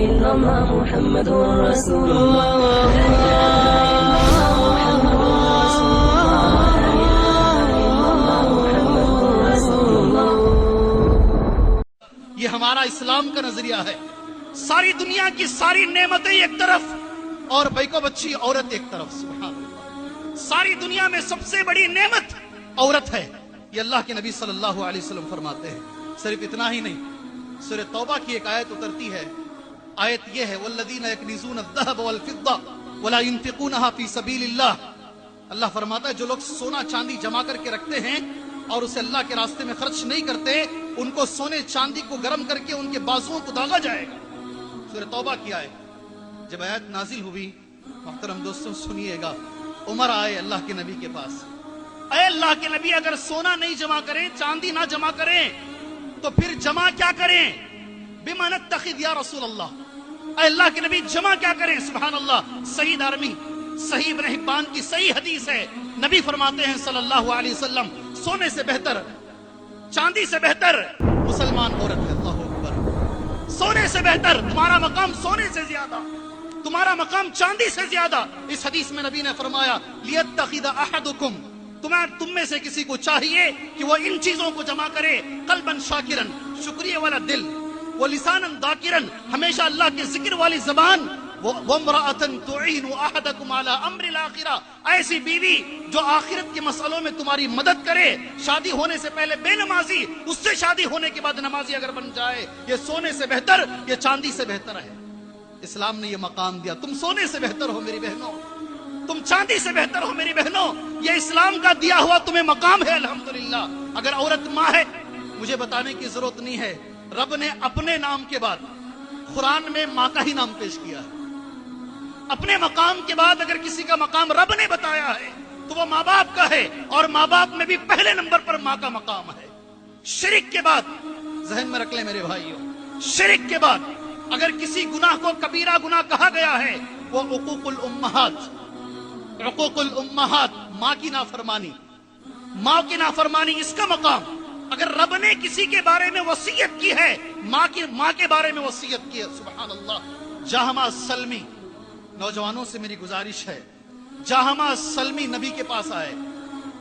إلا الله محمد رسول الله لا إله إلا الله محمد رسول الله. یہ ہمارا اسلام کا نظریہ ہے. ساری دنیا کی ساری نعمتیں ایک طرف اور بیکو بچی عورت ایک طرف. سبحان اللہ. ساری دنیا میں سب سے بڑی نعمت عورت ہے. یہ اللہ کے نبی صلی اللہ علیہ وسلم فرماتے ہیں. صرف اتنا ہی نہیں, سورہ توبہ کی ایک آیت اترتی ہے. آیت یہ ہے والذین یکنزون الذهب والفضة ولا ينفقونها في سبیل اللہ. اللہ فرماتا ہے جو لوگ سونا چاندی جمع کر کے رکھتے ہیں اور اسے اللہ کے راستے میں خرچ نہیں کرتے, ان کو سونے چاندی کو گرم کر کے ان کے بازوؤں کو داغا جائے گا. سورہ توبہ کی آیت. جب آیت نازل ہوئی, محترم دوستوں سنیے گا, عمر آئے اللہ کے نبی کے پاس. اے اللہ کے نبی, اگر سونا نہیں جمع کریں, چاندی نہ جمع کریں, تو پھر جمع کیا کریں؟ بما نتخذ یا رسول اللہ. اے اللہ کے نبی جمع کیا کریں؟ سبحان اللہ. صحیح دارمی, صحیح ابن حبان کی صحیح حدیث ہے. نبی فرماتے ہیں صلی اللہ علیہ وسلم, سونے سے بہتر, چاندی سے بہتر مسلمان عورت ہے. اللہ اکبر. سونے سے بہتر, تمہارا مقام سونے سے زیادہ, تمہارا مقام چاندی سے زیادہ. اس حدیث میں نبی نے فرمایا لیتخذ احدکم, تم میں سے کسی کو چاہیے کہ وہ ان چیزوں کو جمع کرے. قلبا شاکرا, شکریہ والا دل, وہ لسانا ذاکرا, ہمیشہ اللہ کے ذکر والی زبان, وامرأة تعین احدکم علی امر الاخرہ, ایسی بیوی جو آخرت کے مسئلوں میں تمہاری مدد کرے. شادی ہونے سے پہلے بے نمازی, اس سے شادی ہونے کے بعد نمازی اگر بن جائے, یہ سونے سے بہتر, یہ چاندی سے بہتر ہے. اسلام نے یہ مقام دیا. تم سونے سے بہتر ہو میری بہنوں, تم چاندی سے بہتر ہو میری بہنوں. یہ اسلام کا دیا ہوا تمہیں مقام ہے الحمدللہ. اگر عورت ماں ہے, مجھے بتانے کی ضرورت نہیں ہے, رب نے اپنے نام کے بعد قرآن میں ماں کا ہی نام پیش کیا ہے. اپنے مقام کے بعد اگر کسی کا مقام رب نے بتایا ہے تو وہ ماں باپ کا ہے, اور ماں باپ میں بھی پہلے نمبر پر ماں کا مقام ہے. شرک کے بعد, ذہن میں رکھ لیں میرے بھائیوں, شرک کے بعد اگر کسی گناہ کو کبیرہ گناہ کہا گیا ہے وہ عقوق الامہات. عقوق الامہات, ماں کی نافرمانی, ماں کی نافرمانی, اس کا مقام. اگر رب نے کسی کے بارے میں وصیت کی ہے, ماں کے بارے میں وصیت کی ہے. سبحان اللہ. جہما سلمی, نوجوانوں سے میری گزارش ہے, جہما سلمی نبی کے پاس آئے.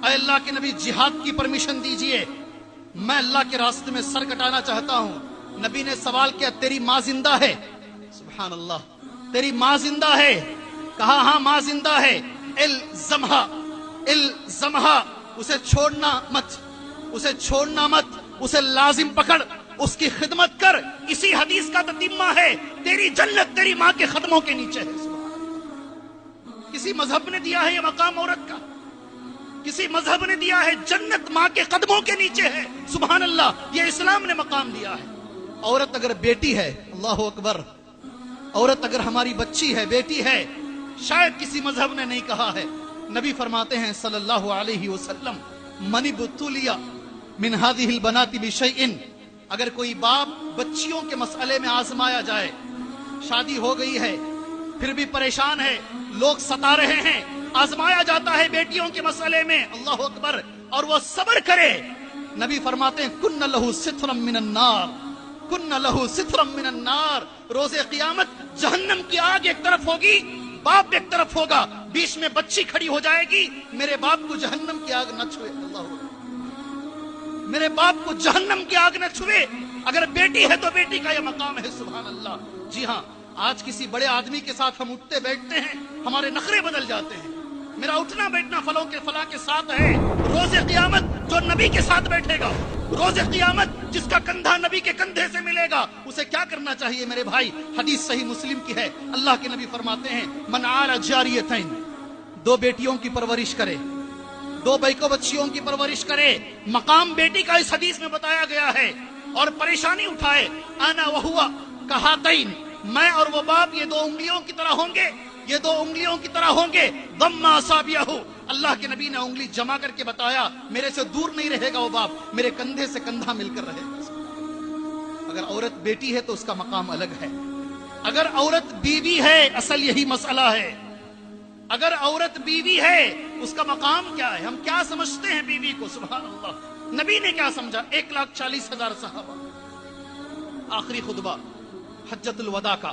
اے اللہ کے نبی جہاد کی پرمیشن دیجئے, میں اللہ کے راستے میں سر کٹانا چاہتا ہوں. نبی نے سوال کیا تیری ماں زندہ ہے؟ سبحان اللہ. تیری ماں زندہ ہے؟ کہا ہاں ماں زندہ ہے. الزمہا, الزمہا, اسے چھوڑنا مت, اسے چھوڑنا مت, اسے لازم پکڑ, اس کی خدمت کر. اسی حدیث کا تتمہ ہے, تیری جنت تیری ماں کے قدموں کے نیچے ہے. کسی مذہب نے دیا ہے یہ مقام عورت کا, کسی مذہب نے دیا ہے جنت ماں کے قدموں کے نیچے ہے. سبحان اللہ. یہ اسلام نے مقام دیا ہے. عورت اگر بیٹی ہے, اللہ اکبر, عورت اگر ہماری بچی ہے, بیٹی ہے, شاید کسی مذہب نے نہیں کہا ہے. نبی فرماتے ہیں صلی اللہ علیہ وسلم من ابتلی من هذه البنات بشیء, اگر کوئی باپ بچیوں کے مسئلے میں آزمایا جائے, شادی ہو گئی ہے پھر بھی پریشان ہے, لوگ ستا رہے ہیں, آزمایا جاتا ہے بیٹیوں کے مسئلے میں, اللہ اکبر, اور وہ صبر کرے, نبی فرماتے ہیں کن لہ سترا من النار, کن لہ سترا من النار. روز قیامت جہنم کی آگ ایک طرف ہوگی, باپ ایک طرف ہوگا, بیچ میں بچی کھڑی ہو جائے گی. میرے باپ کو جہنم کی آگ نہ چھوئے, اللہ میرے باپ کو جہنم کی آگ نہ چھوئے. اگر بیٹی ہے تو بیٹی کا یہ مقام ہے. سبحان اللہ. جی ہاں, آج کسی بڑے آدمی کے ساتھ ہم اٹھتے بیٹھتے ہیں, ہمارے نخرے بدل جاتے ہیں. میرا اٹھنا بیٹھنا فلاں کے ساتھ ہے. روز قیامت جو نبی کے ساتھ بیٹھے گا, روز قیامت جس کا کندھا نبی کے کندھے سے ملے گا, اسے کیا کرنا چاہیے میرے بھائی؟ حدیث صحیح مسلم کی ہے. اللہ کے نبی فرماتے ہیں من عال جاریتین, دو بیٹیوں کی پرورش کرے, دو بیکو بچیوں کی پرورش کرے. مقام بیٹی کا اس حدیث میں بتایا گیا ہے. اور پریشانی اٹھائے, انا وہوا کہاتین, میں اور وہ باپ یہ دو انگلیوں کی طرح ہوں گے, یہ دو انگلیوں کی طرح ہوں گے. ضم اصابعہ, اللہ کے نبی نے انگلی جمع کر کے بتایا میرے سے دور نہیں رہے گا وہ باپ, میرے کندھے سے کندھا مل کر رہے گا. اگر عورت بیٹی ہے تو اس کا مقام الگ ہے. اگر عورت بیوی ہے, اصل یہی مسئلہ ہے, اگر عورت بیوی ہے اس کا مقام کیا ہے؟ ہم کیا سمجھتے ہیں بیوی کو؟ سبحان اللہ. نبی نے کیا سمجھا؟ 1,40,000 صحابہ. آخری خطبہ حجۃ الوداع کا,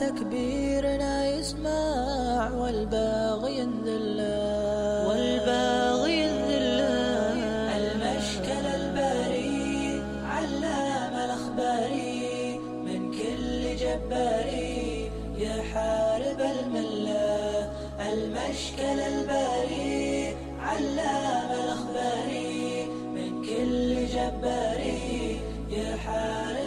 تكبيرنا يسمع والباغي ينذل المشكل البريء علام الأخباري من كل جباري يحارب الملة. المشكل البريء علام الأخباري من كل جباري يحارب